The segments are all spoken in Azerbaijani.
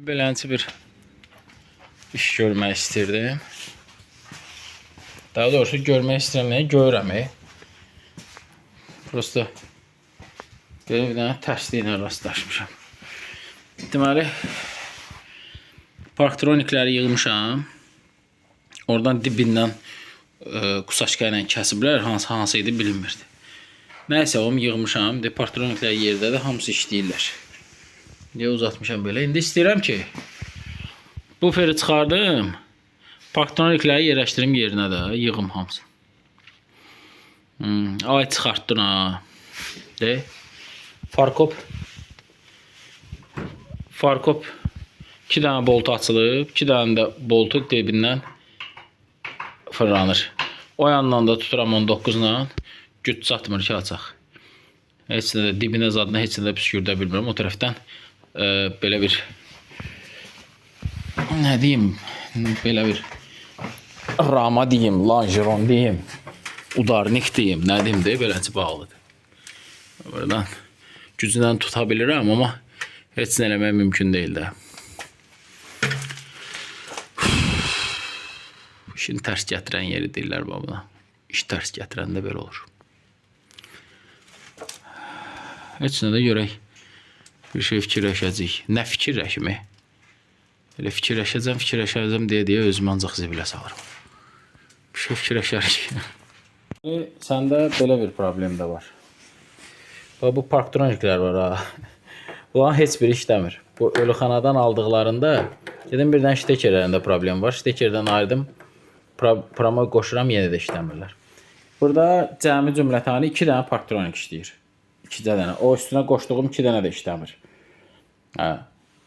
Beləncə bir iş görmək istirdim. Daha doğrusu görmək istəyirəm, görürəm. Prosta belə bir dənə tərsliyinə rastlaşmışam. Deməli, parktronikləri yığmışam. Oradan dibindən kusaçka ilə kəsiblər, hansı idi bilinmirdi. Nəysə, onu yığmışam. Parktroniklər yerdədir, hamısı işləyirlər. Deyə uzatmışam belə. İndi istəyirəm ki, buferi çıxardım, parktronikləri yerləşdirim yerinə də, yığım hamısını. Ay çıxartdın ha. Farkop 2 dənə boltu açılıb, 2 dənə də boltu dibindən fırlanır. O yandan da tuturam 19-la, güc çatmır ki, açaq. Heç də dibinə zadına heç də püskürdə bilmirəm. O tərəfdən belə bir, nə deyim, belə bir rama deyim, longeron deyim, udarnik deyim, nə deyim deyə beləncə bağlıdır. Buradan gücündən tuta bilirəm, amma heç nə eləmək mümkün deyil də. İşin tərs gətirən yeri deyirlər buna. İş tərs gətirəndə belə olur. Heç nə də görək. Bir şey fikirləşəcək. Nə fikirləşim? Elə fikirləşəcəm deyə özümü ancaq zibilə salıram. Bir şey fikirləşərik. Səndə belə bir problem də var. Bu parktroniklər var ha. Bunların heç biri işləmir. Bu ölüxanadan aldıqlarında dedim birdən ştekerlərində problem var. Ştekerdən ayırdım. Prama qoşuram, yenə də işləmirlər. Burada cəmi cümlətani 2 dənə parktronik işləyir. 2 dənə. O üstünə qoşduğum 2 dənə də işləmir.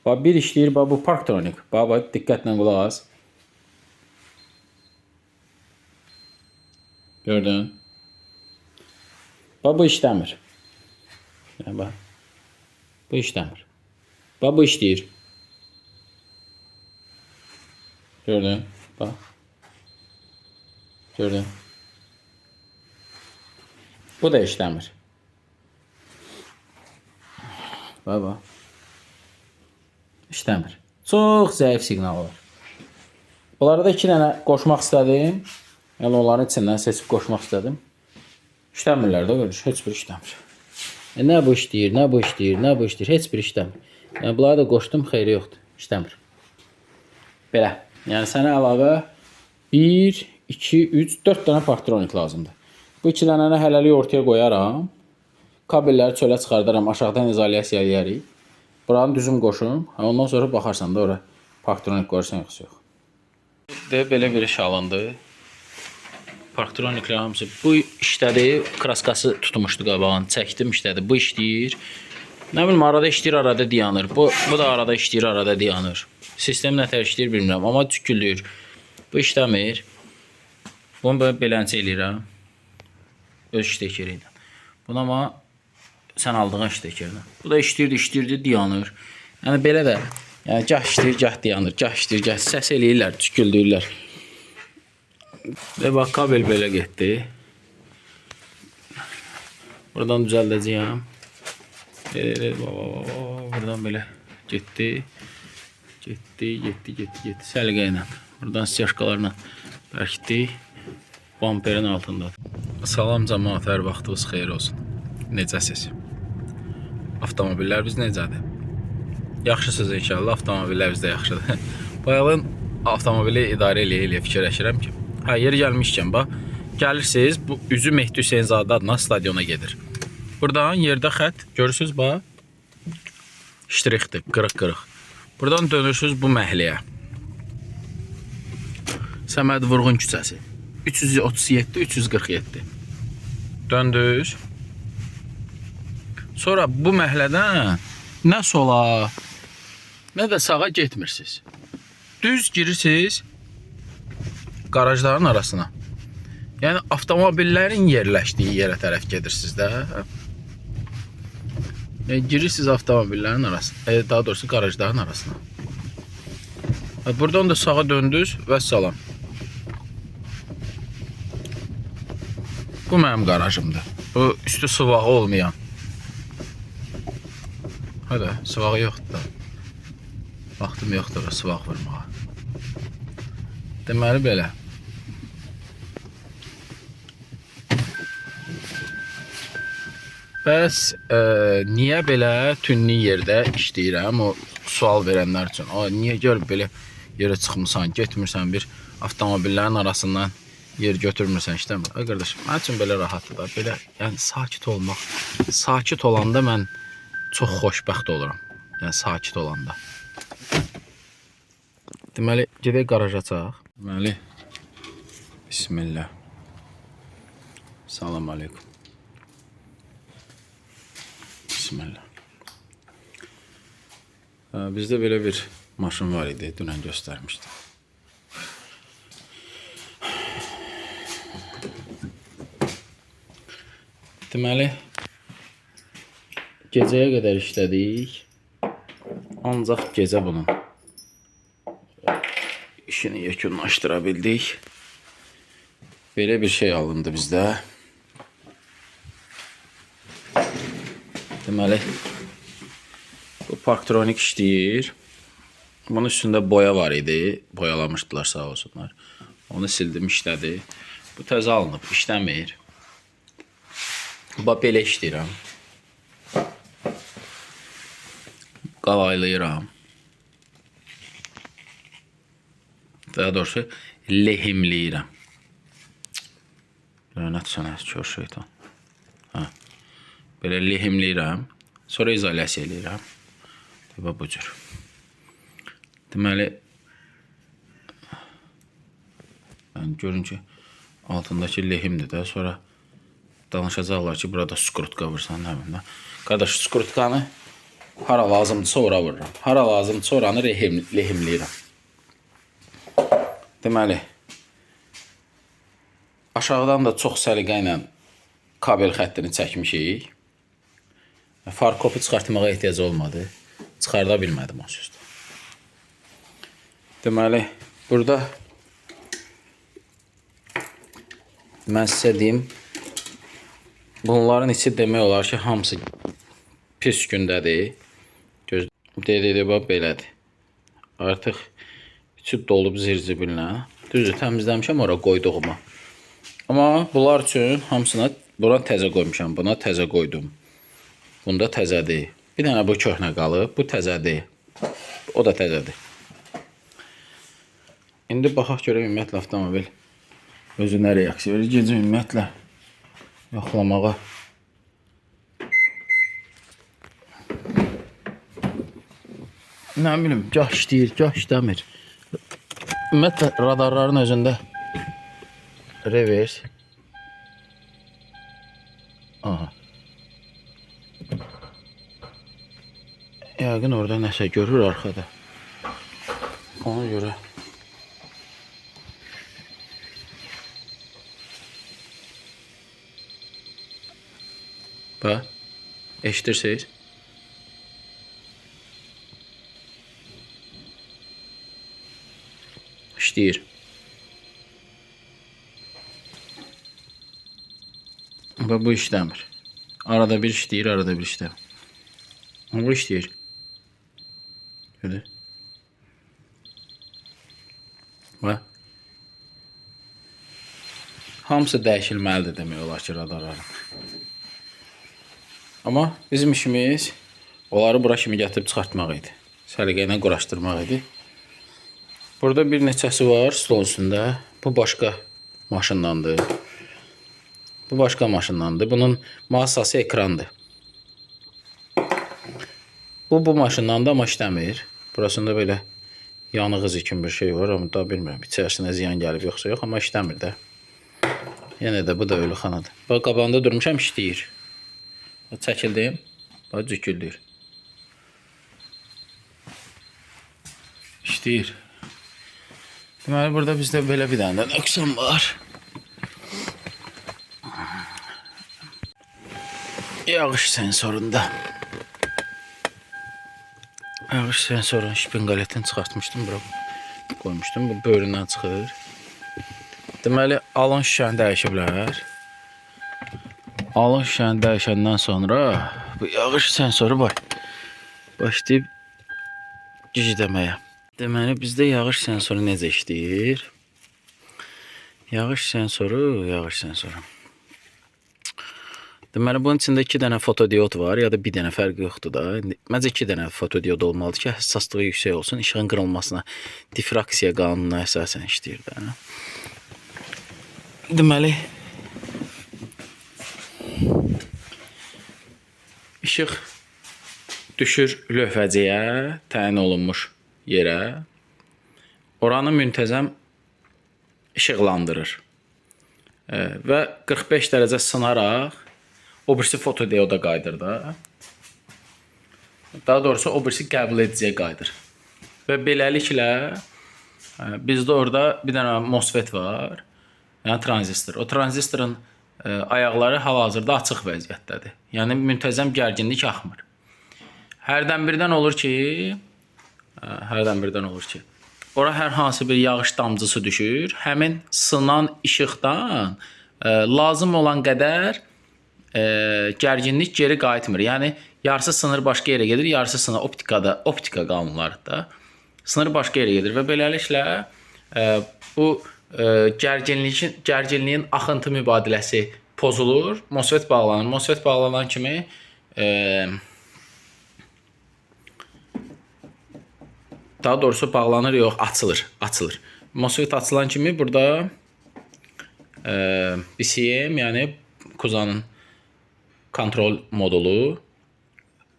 Bir işləyir, bu parktronik. Diqqətlə qulaq as. Gördün? Bu işləmir. Bu işləmir. Bu işləyir. Gördün? Gördün? Bu da işləmir. İşləmir. Çox zəif siqnal var. Bunları da 2 dənə qoşmaq istədim. Yəni onların içindən seçib qoşmaq istədim. İşləmirlər də görür. Heç bir işləmir. Nə bu işləyir, nə bu işləyir, nə bu işləyir. Heç bir işləmir. Yəni bunları da qoşdum, xeyri yoxdur. İşləmir. Belə. Yəni sənə əlavə 1, 2, 3, 4 dənə parktronik lazımdır. Bu 2 dənəni hələlik ortaya qoyaram. Kabelləri çölə çıxardaram, aşağıdan izolyasiya eləyərik. Buranı düzüm qoşum. Ondan sonra baxarsan da ora parktronik qoyarsan yoxsa yox. Belə bir iş alındı. Parktroniklər hamısı bu işlədi. Kraskası tutmuşdu qabağını. Çəkdim, işlədi. Bu işləyir. Nə bilim, arada işləyir, arada dayanır. Bu da arada işləyir, arada dayanır. Sistem nətər işləyir bilmirəm, amma tükülür. Bu işləmir. Bunu beləncə eləyirəm. Öz ştekeri ilə. Bunu amma sən aldığın ştekerlə. Bu da işləyirdi, dayanır. Yəni belə də, yəni gah işləyir, gah dayanır, gah işləyir, gah səs eləyirlər, tüküldürlər. Və bax, kabel belə getdi. Buradan düzəldəcəyəm. Buradan belə getdi. Getdi. Səliqə ilə. Buradan styaşkalarla bərkdi. Bamperin altındadır. Salam cəmaət, hər vaxtınız xeyir olsun. Necəsiz? Avtomobillər biz necədir? Yaxşısınız inşallah, avtomobillər bizdə yaxşıdır. Bayağın avtomobili idarə eləyə fikirləşirəm ki, yeri gəlmişkən, gəlirsiniz, bu üzü Mehdi Hüseynzadə adına stadiona gedir. Buradan yerdə xət, görürsünüz, ştrixdir, qırıq-qırıq. Buradan dönürsünüz bu məhliyə. Səməd Vurğun küçəsi. 337, 347. Döndünüz. Sonra bu məhlədən nə sola, nə də sağa getmirsiniz. Düz girirsiniz qarajların arasına. Yəni avtomobillərin yerləşdiyi yerə tərəf gedirsiniz də. Girirsiniz avtomobillərin arasına, daha doğrusu qarajların arasına. Buradan da sağa döndünüz və salam. Bu mənim qarajımdır. Bu üstü sıvağı olmayan. Hadi, sıvağı yoxdur da. Vaxtım yoxdur sıvaq vurmağa. Deməli belə. Bəs niyə belə tünlü yerdə işləyirəm? O sual verənlər üçün. Niyə görüb belə yerə çıxmısan, getmirsən bir avtomobillərin arasından yer götürmürsən işləmir. Ay qardaş, mənim üçün belə rahatdır da. Belə yəni sakit olmaq. Sakit olanda mən çox xoşbəxt oluram. Yəni sakit olanda. Deməli, gedək qaraja açaq. Deməli, bismillah. Salam aleykum. Bismillah. Bizdə belə bir maşın var idi, dünən göstərmişdim. Deməli, gecəyə qədər işlədik. Ancaq gecə bunun işini yekunlaşdıra bildik. Belə bir şey alındı bizdə. Deməli, bu Parktronik işləyir. Bunun üstündə boya var idi. Boyalamışdılar sağ olsunlar. Onu sildim, işlədi. Bu təzə alınıb, işləmir. Belə işləyirəm. Qalaylayıram. Daha doğrusu lehimləyirəm. Lənət sənə, kör şeytan. Belə lehimləyirəm. Sonra izolyasiya eləyirəm. Bu cür. Deməli, görün ki, altındakı lehimdir də. Sonra danışacaqlar ki, burada skrutka vursan, nə bilim də. Qardaş, skrutkanı hara lazımdırsa ora vururam. Hara lazımdırsa oranı lehimləyirəm. Deməli, aşağıdan da çox səliqə ilə kabel xəttini çəkmişik. Far kopu çıxartmağa ehtiyac olmadı. Çıxarda bilmədim o sözdə. Deməli, burada mən sizə deyim, bunların içi demək olar ki, hamısı pis gündədir. Dedi, bax, belədir. Artıq içi dolub zirzibillə. Düzdür, təmizləmişəm ora qoyduğuma. Amma bunlar üçün hamısına buna təzə qoymuşam. Buna təzə qoydum. Bunda təzədir. Bir dənə bu köhnə qalıb. Bu təzədir. O da təzədir. İndi baxaq görək ümumiyyətlə avtomobil özü nə reaksiya verir. Gecə ümumiyyətlə yoxlamağa. Nə bilim, gah işləyir, gah işləmir. Ümumiyyətlə radarların özündə revers. Aha. Yəqin orada nəsə görür arxada. Ona görə. Bax, eşidirsiniz? İşləyir. Bax, bu işləmir. Arada bir işləyir, arada bir işləmir. Bu işləyir. Görür. Bax. Hamısı dəyişilməlidir demək olar ki, radarların. Amma bizim işimiz onları bura kimi gətirib çıxartmaq idi. Səliqə ilə quraşdırmaq idi. Burada bir neçəsi var stol üstündə. Bu başqa maşındandır. Bu başqa maşındandır. Bunun masası ekrandır. Bu maşındandır, amma işləmir. Burasında belə yanıq izi kimi bir şey var. Amma da bilmirəm, içərisinə ziyan gəlib yoxsa yox, amma işləmir də. Yenə də bu da ölü xanadır. Bax, qabağında durmuşam, işləyir. Çəkildim. Bax, cüküldür. İşləyir. Deməli, burada bizdə belə bir dənə nöqsan var. Yağış sensorunda. Yağış sensorunun şpinqaletini çıxartmışdım, bura qoymuşdum. Bu böyründən çıxır. Deməli, alın şişəni dəyişiblər. Alın şişəni dəyişəndən sonra bu yağış sensoru var. Başlayıb gicdəməyə. Deməli, bizdə yağış sensoru necə işləyir? Yağış sensoru. Deməli, bunun içində 2 dənə fotodiod var, ya da bir dənə fərqi yoxdur da. Məncə 2 dənə fotodiod olmalıdır ki, həssaslığı yüksək olsun, işığın qırılmasına, difraksiya qanununa əsasən işləyir də. Deməli, işıq düşür lövhəciyə, təyin olunmuş yerə. Oranı müntəzəm işıqlandırır. Və 45 dərəcə sınaraq o birisi fotodioda qayıdır da. Daha doğrusu o birisi qəbul ediciyə qayıdır. Və beləliklə bizdə orada bir dənə MOSFET var. Yəni tranzistor. O tranzistorun ayaqları hal-hazırda açıq vəziyyətdədir. Yəni müntəzəm gərginlik axmır. Hərdən birdən olur ki, ora hər hansı bir yağış damcısı düşür. Həmin sınan işıqdan lazım olan qədər gərginlik geri qayıtmır. Yəni yarısı sınır başqa yerə gedir, yarısı sınır optika qanunlarında. Sınır başqa yerə gedir və beləliklə bu gərginliyin axıntı mübadiləsi pozulur, MOSFET bağlanır. MOSFET bağlanan kimi daha doğrusu bağlanır, yox, açılır. MOSFET açılan kimi burada BCM, yəni Kuzanın kontrol modulu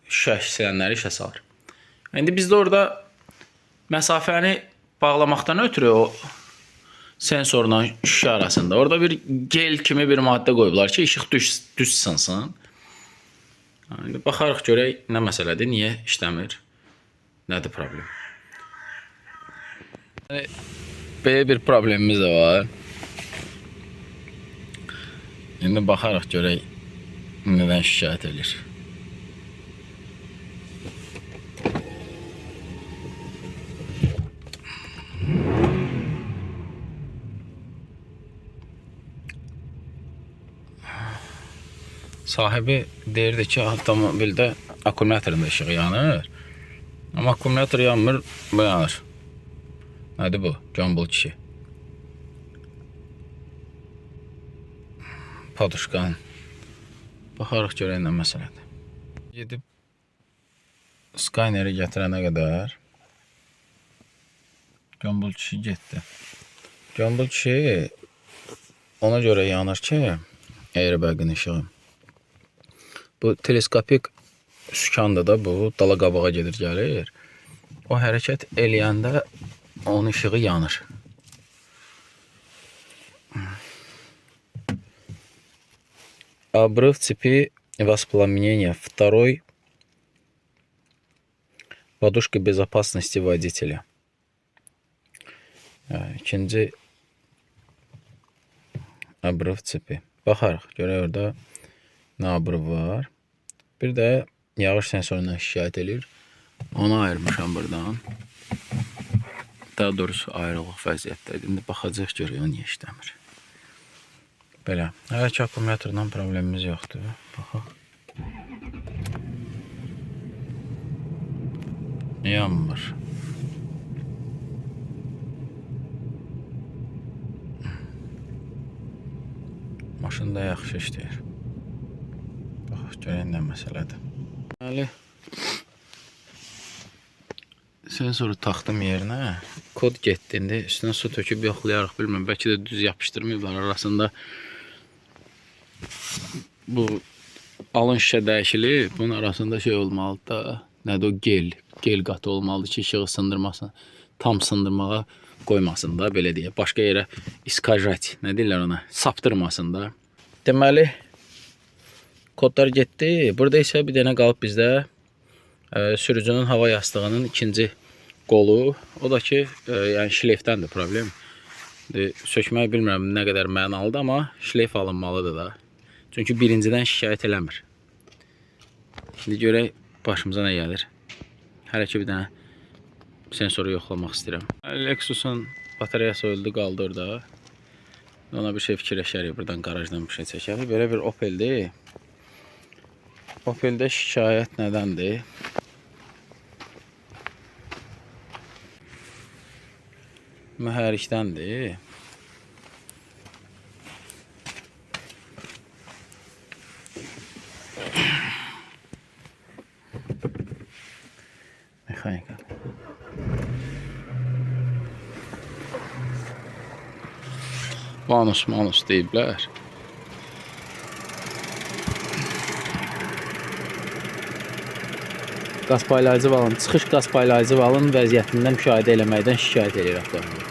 şüşə silənləri işə salır. İndi bizdə orada məsafəni bağlamaqdan ötürü o sensorla şüşə arasında orada bir gel kimi bir maddə qoyublar ki, işıq düz sınsın. İndi baxarıq görək nə məsələdir, niyə işləmir, nədir problem. Belə bir problemimiz də var. İndi baxarıq görək nədən şikayət edir. Sahibi deyirdi ki, avtomobildə akkumulyatorunda işığı yanır. Amma akkumulyator yanmır, bu yanır. Nədir bu? Jambul kişi. Paduşkan. Baxarıq görək nə məsələdir. Gedib Skyneri gətirənə qədər Jambul kişi getdi. Jambul kişi ona görə yanır ki, airbag'ın işığı. Bu teleskopik sükandır da, bu dala qabağa gedir gəlir. O hərəkət eləyəndə onun işığı yanır. Обрыв цепи воспламенения второй подушка безопасности водителя. İkinci обрыв цепи. Baxarıq, görək orada nə obruv var. Bir də yağış sensorundan şikayət edir. Onu ayırmışam buradan. Daha doğrusu ayrılıq vəziyyətdədir. İndi baxacaq görək o niyə işləmir. Belə. Hələ ki akkumulyatordan problemimiz yoxdur. Baxaq. Yanmır. Maşın da yaxşı işləyir. Baxaq görək nə məsələdir. Deməli, sensoru taxdım yerinə. Kod getdi. İndi üstünə su töküb yoxlayarıq. Bilməm, bəlkə də düz yapışdırmayıblar arasında. Bu alın şişə dəyişili, bunun arasında şey olmalıdır da, nədir o gel qatı olmalıdır ki, işığı sındırmasın, tam sındırmağa qoymasın da, belə deyə. Başqa yerə iskajat, nə deyirlər ona, saptırmasın da. Deməli, kodlar getdi. Burada isə bir dənə qalıb bizdə sürücünün hava yastığının ikinci qolu. O da ki, yəni şleyfdəndir problem. Sökməyi bilmirəm nə qədər mənalıdır, amma şleyf alınmalıdır da. Çünki birincidən şikayət eləmir. Şimdi görək başımıza nə gəlir. Hələ ki bir dənə sensoru yoxlamaq istəyirəm. Lexusun batareyası öldü, qaldı orada. Ona bir şey fikirləşərik, buradan qarajdan bir şey çəkərik. Belə bir Opel'dir. Opel'də şikayət nədəndir? Mühərrikdəndir. Mexanika. Manus deyiblər. Qaz paylayıcı valın, çıxış qaz paylayıcı valın vəziyyətində müşahidə eləməkdən şikayət edir avtomobil.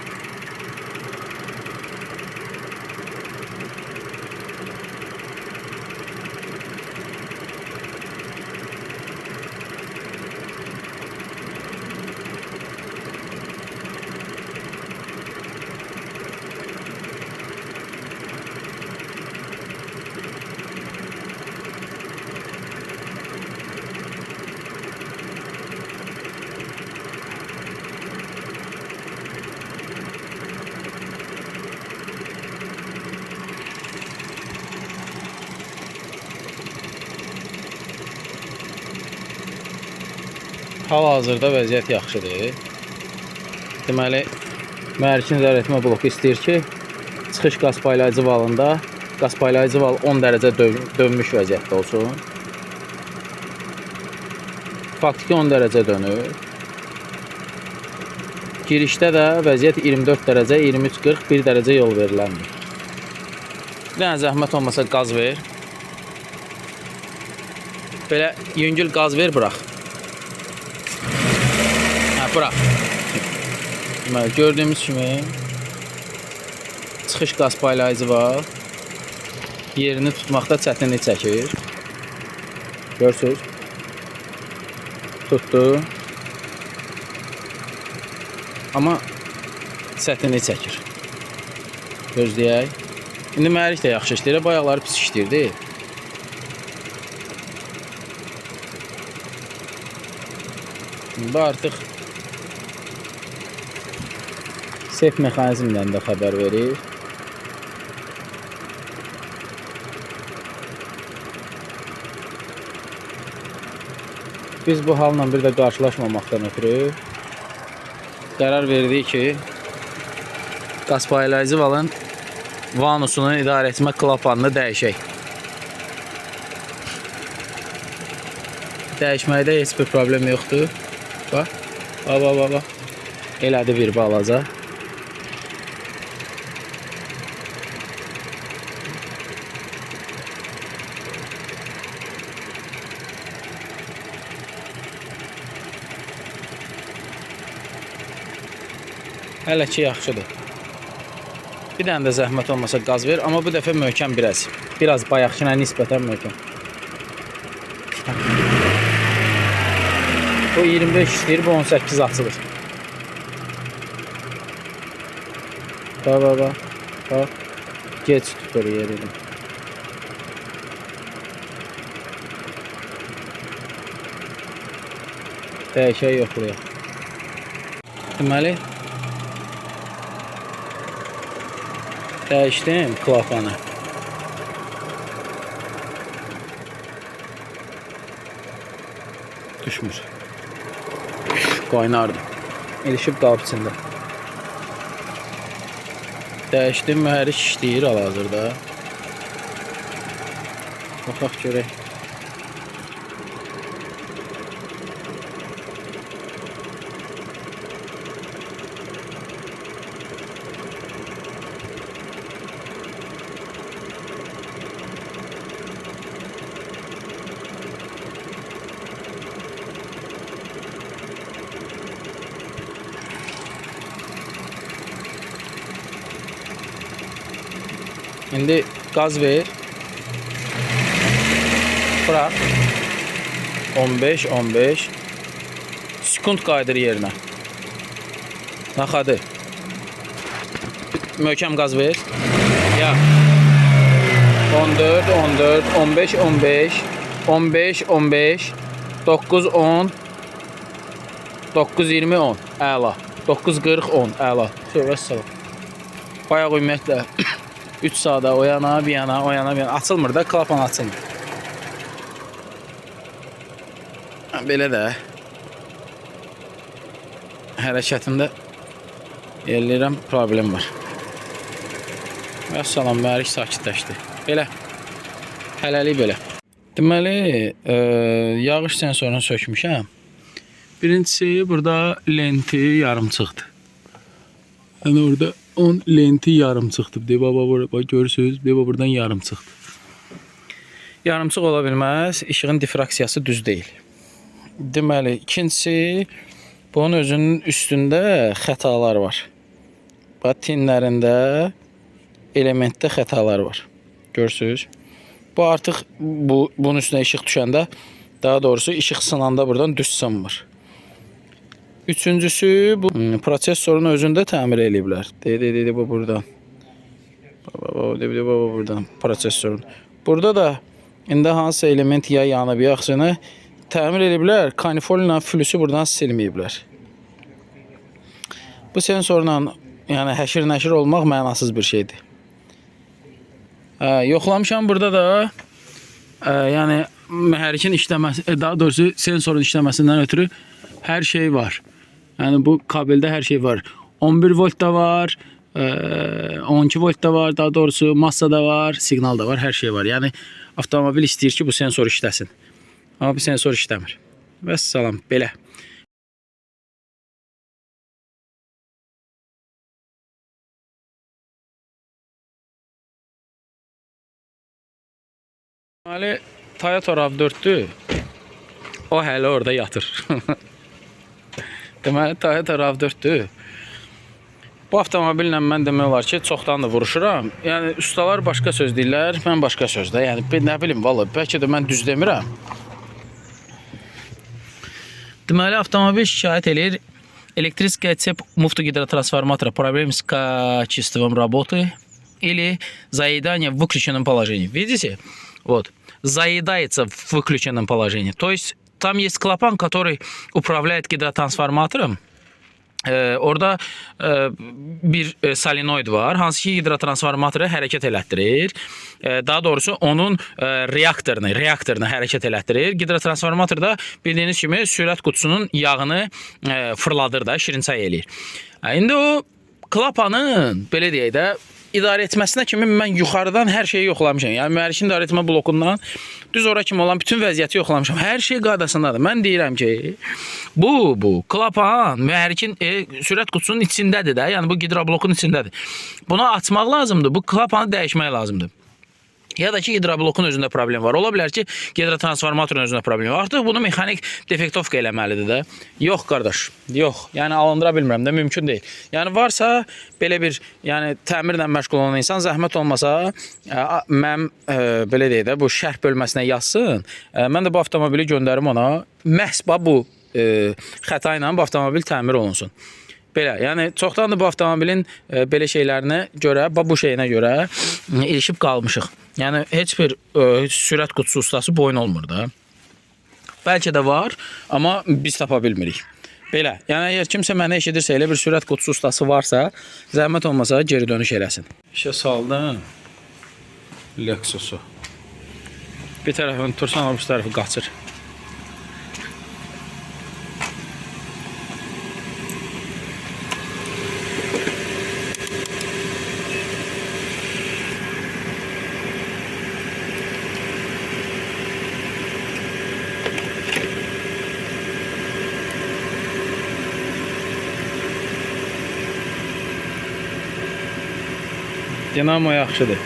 Hal-hazırda vəziyyət yaxşıdır. Deməli, mühərrikin idarəetmə bloku istəyir ki, çıxış qaz paylayıcı valında qaz paylayıcı val 10 dərəcə dönmüş vəziyyətdə olsun. Faktiki 10 dərəcə dönür. Girişdə də vəziyyət 24 dərəcə, 23-40, 1 dərəcə yol veriləndir. Bir dənə zəhmət olmasa qaz ver. Belə yüngül qaz ver, bırax. Bırax. Deməli, gördüyümüz kimi çıxış qaz paylayıcı var. Yerini tutmaqda çətinlik çəkir. Görürsünüz. Tutdu. Amma çətinlik çəkir. Gözləyək. İndi mühərrik də yaxşı işləyir. Bayaqları pis işləyirdi. İndi artıq sef mexanizmdən də xəbər verir. Biz bu halla bir də qarşılaşmamaqdan ötürü qərar verdik ki, qaz paylayıcı valın vanusunun idarəetmə klapanını dəyişək. Dəyişməkdə heç bir problem yoxdur. Bax, bax. Elədi bir balaca. Hələ ki yaxşıdır. Bir dənə də zəhmət olmasa qaz ver, amma bu dəfə möhkəm biraz. Biraz bayaqkına nisbətən möhkəm. Bu 25 işləyir, bu 18 açılır. Bax. Geç tutur yerini. Dəyişək yoxlayaq. Deməli, dəyişdim klapanı. Düşmür. Qaynardı. İlişib qalıb içində. Dəyişdim, mühərrik işləyir hal-hazırda. Baxaq görək. İndi qaz ver. Bırak. 15. Sekund qaydır yerinə. Naxadı. Möhkəm qaz ver. Ya. 14. 15. 9 10. 9 20 10. Əla. 9 40 10. Əla. Vəssalam. Bayaq ümumiyyətlə 3 saata o yana, bir yana, o yana, bir yana. Açılmır da, klapan açılmır. Belə də hərəkətində Eləyirəm, problem var. Və salam, mühərrik sakitləşdi. Belə, hələlik belə. Deməli, yağış sensorunu sökmüşəm. Birincisi, burada lenti yarımçıqdır. Yəni orada 10 lenti yarımçıqdır. Baba görürsünüz, buradan yarımçıqdır. Yarımçıq ola bilməz, işığın difraksiyası düz deyil. Deməli, ikincisi, bunun özünün üstündə xətalar var. Bax, tinlərində, elementdə xətalar var. Görürsünüz? Bu artıq bunun üstünə işıq düşəndə, daha doğrusu işıq sınanda buradan düz sınmır. Üçüncüsü, bu prosesorun özündə təmir eləyiblər. Bu buradan. Bu buradan prosesorun. Burada da indi hansı element ya yanıb yaxşını təmir eləyiblər. Kanifol ilə flüsü buradan silməyiblər. Bu sensorla yəni həşir nəşir olmaq mənasız bir şeydir. Yoxlamışam burada da yəni mühərrikin işləməsi, daha doğrusu sensorun işləməsindən ötürü hər şey var. Yəni bu kabeldə hər şey var. 11 volt da var, 12 volt da var, daha doğrusu massa da var, siqnal da var, hər şey var. Yəni avtomobil istəyir ki, bu sensor işləsin. Amma bu sensor işləmir. Vəssalam, belə. Deməli, Toyota RAV4'dür. O hələ orada yatır. Deməli, Toyota RAV4'dür. Bu avtomobillə mən demək olar ki, çoxdan da vuruşuram. Yəni, ustalar başqa söz deyirlər, mən başqa sözdə. Yəni, nə bilim, vallahi, bəlkə də mən düz demirəm. Deməli, avtomobil şikayət edir. Электрическая цепь муфтогидротрансформатора проблем с качеством работы или заедание в выключенном положении. Видите? Вот. Заедается в выключенном положении. То есть там есть клапан, который управляет гидротрансформатором. Orada bir solenoid var, hansı ki hidrotransformatoru hərəkət elətdirir. Daha doğrusu onun reaktorunu hərəkət elətdirir. Hidrotransformator da bildiyiniz kimi sürət qutusunun yağını fırladır da, şirinçay eləyir. İndi o klapanın, belə deyək də, idarə etməsinə kimi mən yuxarıdan hər şeyi yoxlamışam. Yəni mühərrikin idarə etmə blokundan düz ora kimi olan bütün vəziyyəti yoxlamışam. Hər şey qaydasındadır. Mən deyirəm ki, bu klapan mühərrikin sürət qutusunun içindədir də. Yəni bu hidroblokun içindədir. Bunu açmaq lazımdır. Bu klapanı dəyişmək lazımdır. Ya da ki, hidroblokun özündə problem var. Ola bilər ki, hidrotransformatorun özündə problem var. Artıq bunu mexanik defektovka eləməlidir də. Yox, qardaş, yox. Yəni, alındıra bilmirəm də, mümkün deyil. Yəni, varsa, belə bir, yəni, təmirlə məşğul olan insan zəhmət olmasa, mənim, belə deyək də, bu şərh bölməsinə yazsın. Mən də bu avtomobili göndərim ona. Məhz bu xəta ilə bu avtomobil təmir olunsun. Belə, yəni çoxdandır bu avtomobilin belə şeylərinə görə, bu şeyinə görə ilişib qalmışıq. Yəni heç bir sürət qutusu ustası boyun olmur da. Bəlkə də var, amma biz tapa bilmirik. Belə, yəni əgər kimsə mənə eşidirsə, elə bir sürət qutusu ustası varsa, zəhmət olmasa geri dönüş eləsin. İşə saldım Lexusu. Bir tərəfini tursan, o bir tərəfi qaçır. Dinamo yaxşıdır.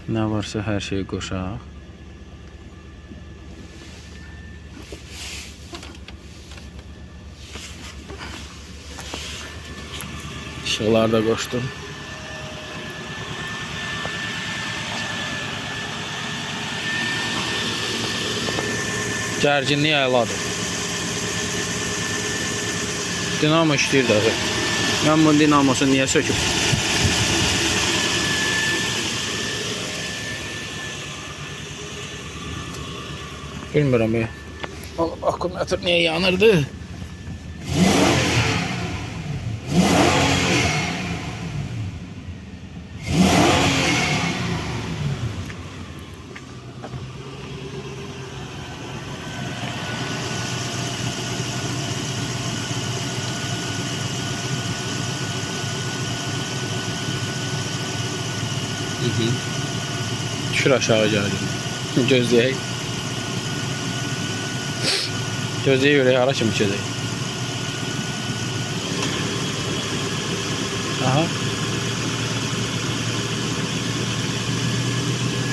Nə varsa hər şeyi qoşaq. İşıqları da qoşdum. Gərginlik əladır. Dinamo işləyir də. Mən bunun dinamosunu niyə söküb? Bilmirəm ya. Akkumulyator niyə yanırdı? Düşür aşağı gəldim. Gözləyək. Gözləyək ürək hara kimi içəcək. Aha.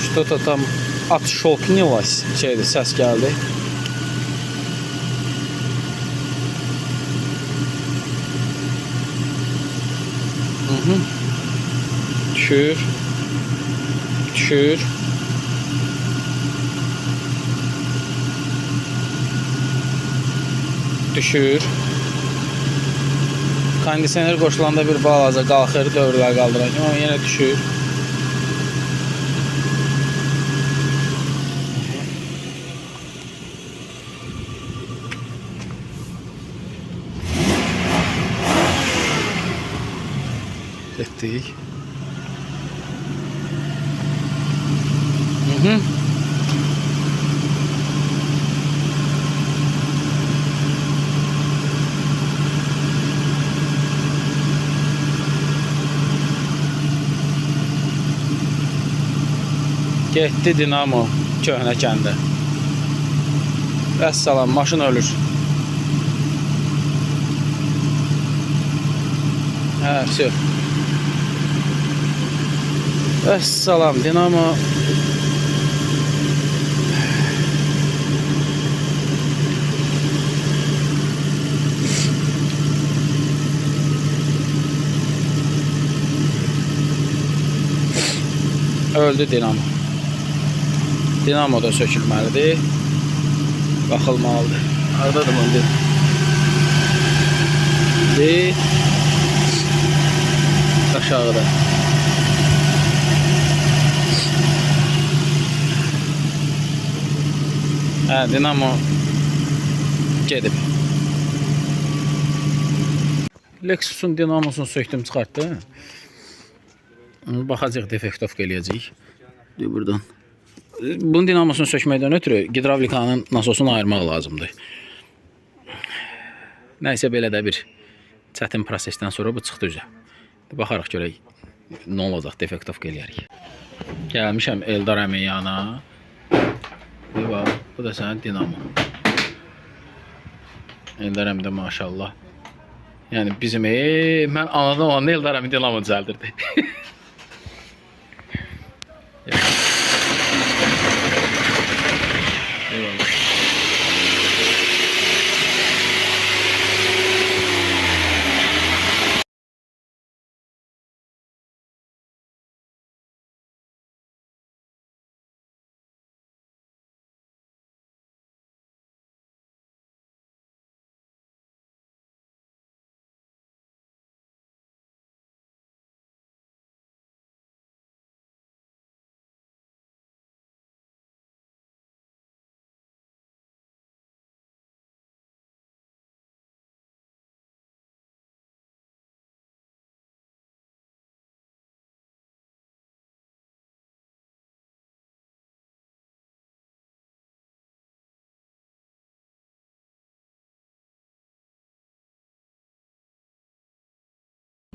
Что-то там отщелкнулось. Şeydi, səs gəldi. Düşür. Düşür. Düşür. Kondisioner qoşulanda bir balaca qalxır, dövrlər qaldıracaq, amma yenə düşür. Getdik. Getdi dinamo köhnə kəndə. Vəssalam, maşın ölür. Hə, все. Vəssalam, dinamo. Öldü dinamo. Dinamo da sökülməlidir. Baxılmalıdır. Haradadır bunu? Aşağıda. Hə, dinamo gedib. Lexusun dinamosunu söktüm, çıxartdı. Baxacaq, defektovka eləyəcəyik. Buradan. Bunun dinamosunu sökməkdən ötürü gidravlikanın nasosunu ayırmaq lazımdır. Nəysə belə də bir çətin prosesdən sonra bu çıxdı üzə. Baxarıq görək nə olacaq, defektovka eləyərik. Gəlmişəm Eldar əmin yana. Bu da sənin dinamo. Eldar əmin də maşallah. Yəni bizim mən anadan olanda Eldar əmin dinamo düzəldirdi.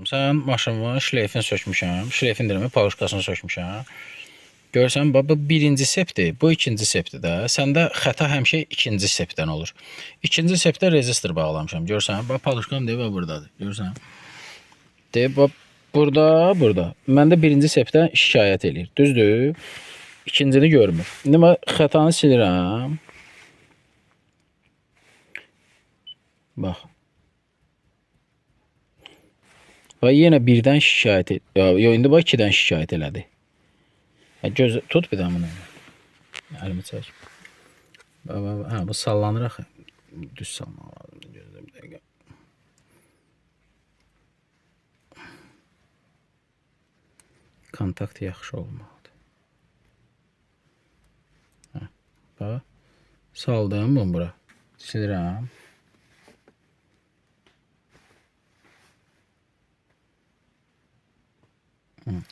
Sən maşınımın şleyfini sökmüşəm. Şleyfin dirimi, pavuşkasını sökmüşəm. Görürsən, bu birinci sepdir, bu ikinci sepdir də. Səndə xəta həmişə ikinci sepdən olur. İkinci sepdə rezistor bağlamışam. Görürsən, bax pavuşkam deyib, buradadır. Görürsən. Deyib, bax burada. Məndə birinci sepdən şikayət eləyir. Düzdür? İkincini görmür. İndi mən xətanı silirəm. Bax. Və yenə birdən şikayət et. Yox, indi bax 2-dən şikayət elədi. Göz tut bir də bunu. Əlimi çək. Hə, bu sallanır axı. Düz salmaq lazımdır. Gözlə bir dəqiqə. kontakt yaxşı olmalıdır. Hə, bax. Saldım bunu bura. Silirəm.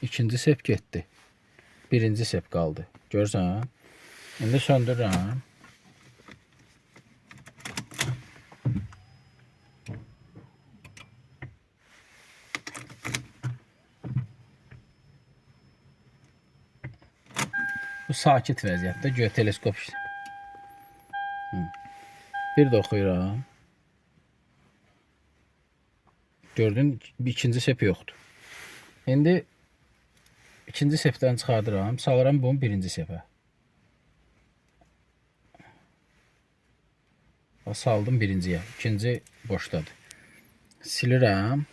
İkinci sep getdi. Birinci sep qaldı. Görürsən? İndi söndürürəm. Bu sakit vəziyyətdə göyə teleskop işlə. Bir də oxuyuram. Gördün, ikinci sep yoxdur. İndi ikinci sepdən çıxardıram, salıram bunu birinci sepə. Saldım birinciyə, ikinci boşdadır. Silirəm.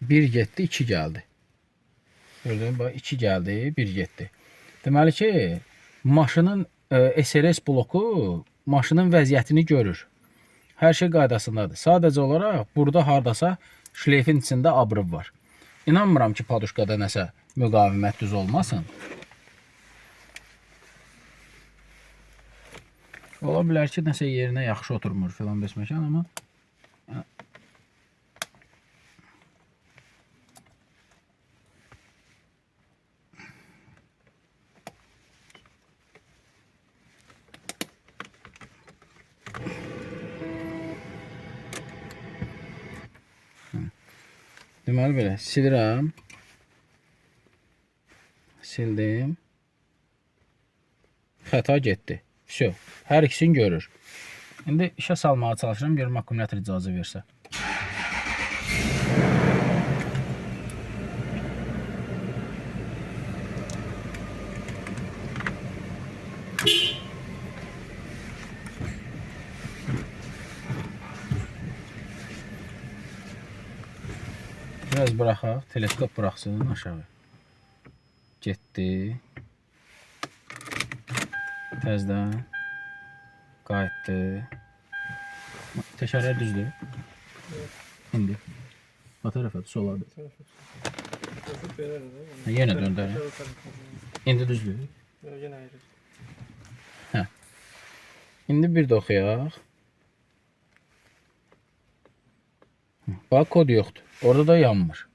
Bir getdi, iki gəldi. Gördün, bax, iki gəldi, bir getdi. Deməli ki, maşının SRS bloku maşının vəziyyətini görür. Hər şey qaydasındadır. Sadəcə olaraq burada hardasa şleyfin içində abrıv var. İnanmıram ki, paduşkada nəsə müqavimət düz olmasın. Ola bilər ki, nəsə yerinə yaxşı oturmur filan besməkan, amma deməli belə, silirəm. Sildim. Xəta getdi. Всё. Hər ikisini görür. İndi işə salmağa çalışıram, görüm akkumulyator icazə versə. Biraz bıraxaq, teleskop bıraxsın aşağı. Getdi. Təzdən qayıtdı. Təkərlər düzdür. İndi. O tərəfə, soladır. Yenə döndərək. İndi düzdür. Hə. İndi bir də oxuyaq. Bax, kod yoxdur. Orada da yanmır.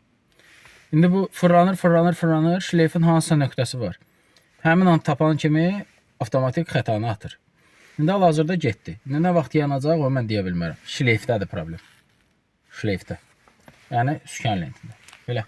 İndi bu fırlanır. Şleyfin hansısa nöqtəsi var. Həmin an tapan kimi avtomatik xətanı atır. İndi hal-hazırda getdi. İndi nə vaxt yanacaq, o mən deyə bilmərəm. Şleyfdədir problem. Şleyfdə. Yəni, sükan lentində. Belə.